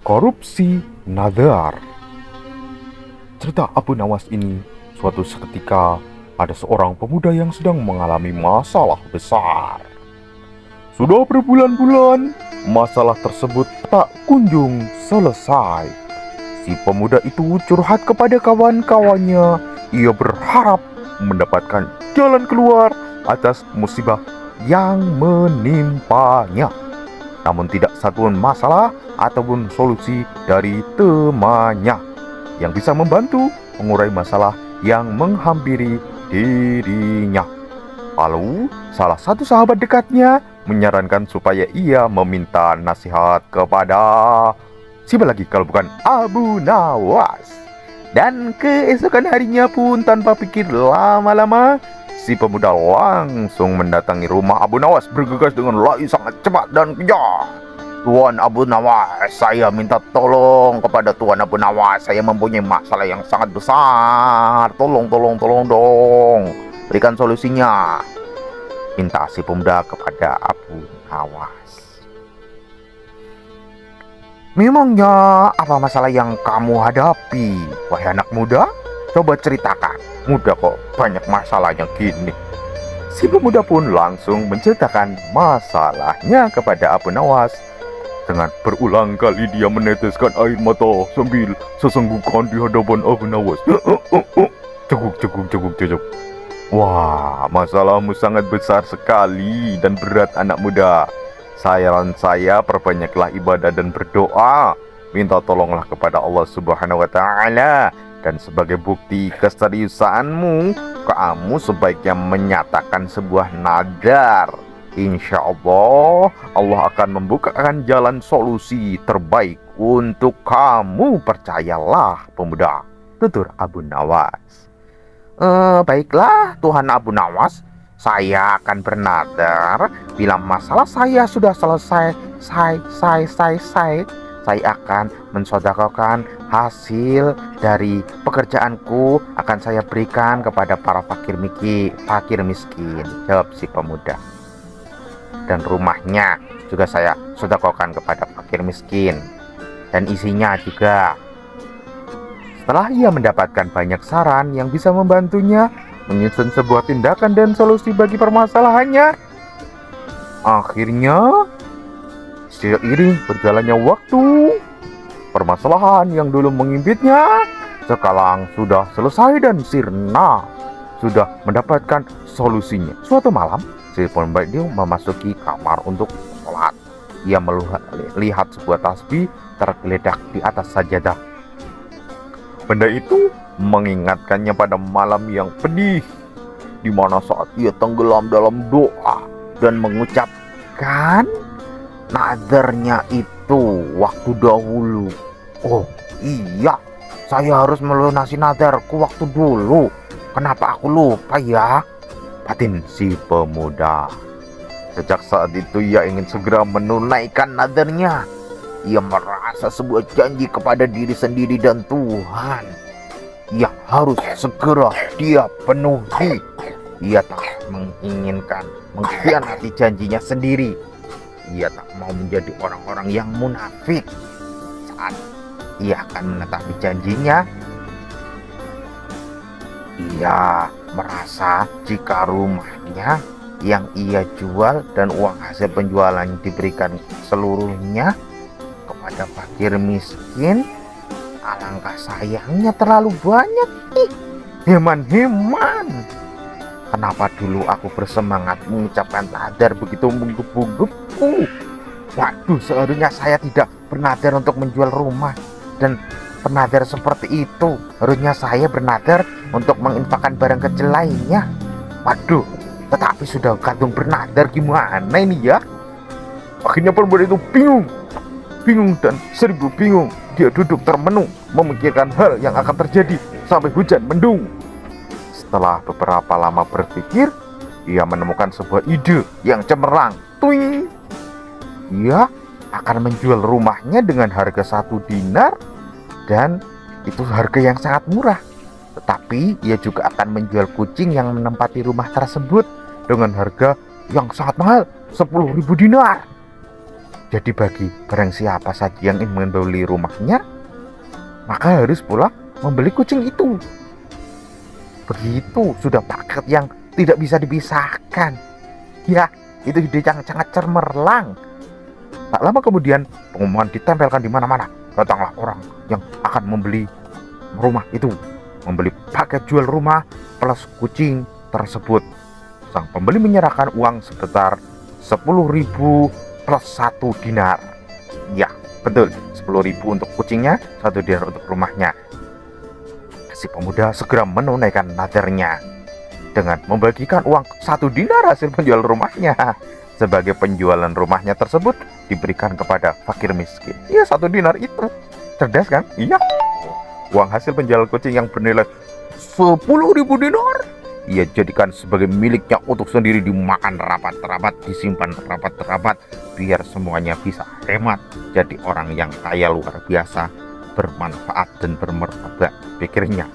Korupsi Nadar. Cerita Abu Nawas ini, suatu seketika ada seorang pemuda yang sedang mengalami masalah besar. Sudah berbulan-bulan, masalah tersebut tak kunjung selesai. Si pemuda itu curhat kepada kawan-kawannya. Ia berharap mendapatkan jalan keluar atas musibah yang menimpanya. Namun tidak satupun masalah ataupun solusi dari temannya yang bisa membantu mengurai masalah yang menghampiri dirinya. Lalu salah satu sahabat dekatnya menyarankan supaya ia meminta nasihat kepada siapa lagi kalau bukan Abu Nawas. Dan keesokan harinya pun tanpa pikir lama-lama, si pemuda langsung mendatangi rumah Abu Nawas bergegas dengan lari sangat cepat dan kejar. Tuan Abu Nawas, saya minta tolong kepada Tuan Abu Nawas. Saya mempunyai masalah yang sangat besar. Tolong dong. Berikan solusinya. Minta si pemuda kepada Abu Nawas. Memangnya apa masalah yang kamu hadapi, wahai anak muda? Coba ceritakan. Muda kok banyak masalahnya gini. Si pemuda pun langsung menceritakan masalahnya kepada Abu Nawas. Dengan berulang kali dia meneteskan air mata sambil sesenggukan di hadapan Abu Nawas. Cekuk. Wah, masalahmu sangat besar sekali dan berat anak muda. Saran saya, perbanyaklah ibadah dan berdoa. Minta tolonglah kepada Allah Subhanahu wa Ta'ala. Dan sebagai bukti keseriusanmu, kamu sebaiknya menyatakan sebuah nadar. Insya Allah, Allah akan membukakan jalan solusi terbaik untuk kamu. Percayalah pemuda, tutur Abu Nawas. Baiklah Tuhan Abu Nawas, saya akan bernadar bila masalah saya sudah selesai, saya akan mensedekahkan hasil dari pekerjaanku, akan saya berikan kepada para fakir miskin, jawab si pemuda. Dan rumahnya juga saya sedekahkan kepada fakir miskin, dan isinya juga. Setelah ia mendapatkan banyak saran yang bisa membantunya menyusun sebuah tindakan dan solusi bagi permasalahannya, akhirnya seiring berjalannya waktu, permasalahan yang dulu mengimpitnya sekarang sudah selesai dan sirna, sudah mendapatkan solusinya. Suatu malam, si pemuda itu memasuki kamar untuk sholat. Ia melihat sebuah tasbih tergeletak di atas sajadah. Benda itu mengingatkannya pada malam yang pedih, di mana saat ia tenggelam dalam doa dan mengucapkan nadarnya itu waktu dahulu. Oh iya, saya harus melunasi nadarku waktu dulu. Kenapa aku lupa ya? Batin si pemuda. Sejak saat itu ia ingin segera menunaikan nadarnya. Ia merasa sebuah janji kepada diri sendiri dan Tuhan. Ia harus segera dia penuhi. Ia tak menginginkan mengkhianati janjinya sendiri. Ia tak mau menjadi orang-orang yang munafik. Saat ia akan menetapi janjinya, ia merasa jika rumahnya yang ia jual dan uang hasil penjualan diberikan seluruhnya kepada fakir miskin, alangkah sayangnya terlalu banyak. Heman. Kenapa dulu aku bersemangat mengucapkan nadar begitu menggebu-gebu? Waduh, seharusnya saya tidak bernadar untuk menjual rumah dan bernadar seperti itu. Harusnya saya bernadar untuk menginfakkan barang kecil lainnya. Waduh, tetapi sudah kadung bernadar, gimana ini ya? Akhirnya pemuda itu bingung dan seribu bingung. Dia duduk termenung memikirkan hal yang akan terjadi sampai hujan mendung. Setelah beberapa lama berpikir, ia menemukan sebuah ide yang cemerlang. Tuing! Ia akan menjual rumahnya dengan harga 1 dinar, dan itu harga yang sangat murah. Tetapi ia juga akan menjual kucing yang menempati rumah tersebut dengan harga yang sangat mahal, 10.000 dinar. Jadi bagi barang siapa saja yang ingin membeli rumahnya, maka harus pula membeli kucing itu. Begitu, sudah paket yang tidak bisa dipisahkan. Ya, itu ide yang sangat cemerlang. Tak lama kemudian pengumuman ditempelkan di mana-mana. Datanglah orang yang akan membeli rumah itu, membeli paket jual rumah plus kucing tersebut. Sang pembeli menyerahkan uang sebesar 10.000 plus 1 dinar. Ya, betul, 10.000 untuk kucingnya, 1 dinar untuk rumahnya. Si pemuda segera menunaikan nadarnya dengan membagikan uang 1 dinar hasil penjualan rumahnya. Sebagai penjualan rumahnya tersebut diberikan kepada fakir miskin. Iya, 1 dinar itu. Cerdas kan? Iya. Uang hasil penjualan kucing yang bernilai 10.000 dinar ia jadikan sebagai miliknya untuk sendiri, dimakan rapat-rapat, disimpan rapat-rapat, biar semuanya bisa hemat. Jadi orang yang kaya luar biasa, bermanfaat dan bermartabat, pikirnya.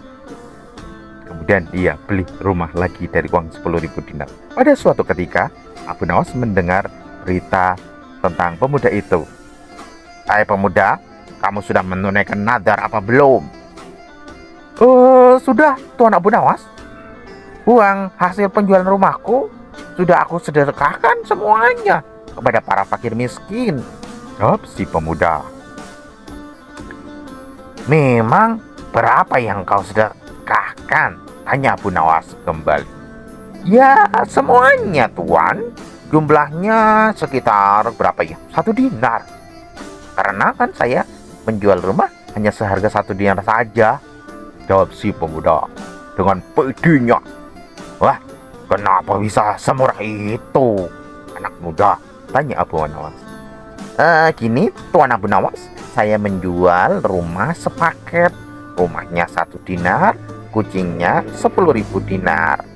Kemudian dia beli rumah lagi dari uang 10.000 dinar. Pada suatu ketika, Abu Nawas mendengar berita tentang pemuda itu. Hai pemuda, kamu sudah menunaikan nadar apa belum? Sudah, Tuan Abu Nawas. Uang hasil penjualan rumahku sudah aku sedekahkan semuanya kepada para fakir miskin, jawab si pemuda. Memang berapa yang kau sedekahkan? Tanya Abu Nawas kembali. Ya, semuanya Tuan. Jumlahnya sekitar berapa ya? 1 dinar. Karena kan saya menjual rumah hanya seharga 1 dinar saja, jawab si pemuda dengan pedenya. Wah, kenapa bisa semurah itu, anak muda? Tanya Abu Nawas. Gini, Tuan Abu Nawas, saya menjual rumah sepaket. Rumahnya 1 dinar, kucingnya 10.000 dinar.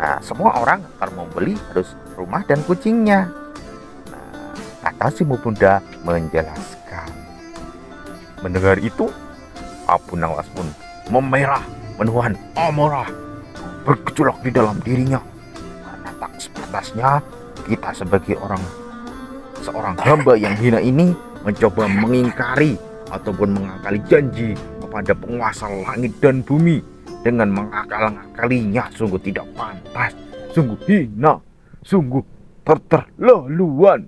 Nah, semua orang yang membeli harus rumah dan kucingnya. Nah, kata si pemuda menjelaskan. Mendengar itu, Abu Nawas pun memerah, menuhan amarah bergejolak di dalam dirinya, karena tak sepantasnya kita sebagai seorang hamba yang hina ini mencoba mengingkari ataupun mengakali janji kepada penguasa langit dan bumi dengan mengakal-ngakalinya. Sungguh tidak pantas, sungguh hina, sungguh terlaluan.